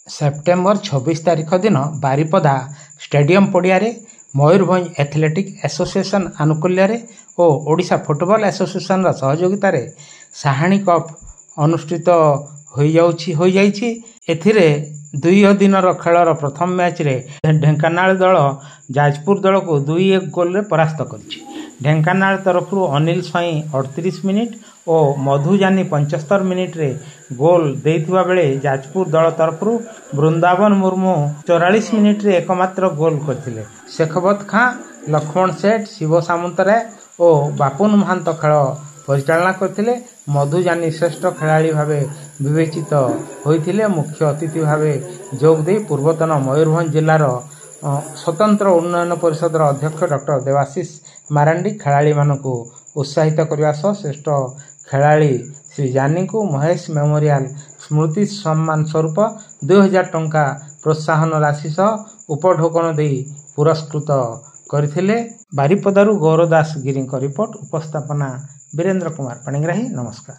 September 26 तारिख दिन Baripada stadium पड़िया मयूरभंज एथलेटिक एसोसिएशन आनुकूल्य और ओडिशा फुटबॉल एसोसिएशन सहयोगितार साहाणी कप अनुष्ठित हो जाइछि। एथिरे 2 दिनर खेलर प्रथम मैच रे ढेंकानाल दल जाजपुर दल को 2-1 गोल परास्त कर। ढेंकानाल तरफ अनिल स्वाई 38 मिनिट और मधुजानी 75 मिनिट रे गोल देइथिबा बेले जाजपुर दल तरफ वृंदावन मुर्मू 44 मिनिट रे एकमात्र गोल करथिले। शेखवत खां, लक्ष्मण सेठ, शिव सामंतराय और बापुन महांत खेल परिचालना करथिले। मधुजानी श्रेष्ठ खेलाड़ी भावे विवेचित होइथिले। मुख्य अतिथि भावे जोग दे पूर्वतन मयूरभंज जिलार स्वतंत्र उन्नयन परिषद अध्यक्ष डॉक्टर देवाशीष मारांडी खेलाड़ी मानकु उत्साहित करने श्रेष्ठ खेलाड़ी श्री जानी को महेश मेमोरियल स्मृति सम्मान स्वरूप 2000 टंका प्रोत्साहन राशि सह उपढोकन दे पुरस्कृत करथिले। बारिपदारु गौरदास गिरी रिपोर्ट। उपस्थापना वीरेंद्र कुमार पाणिग्राही। नमस्कार।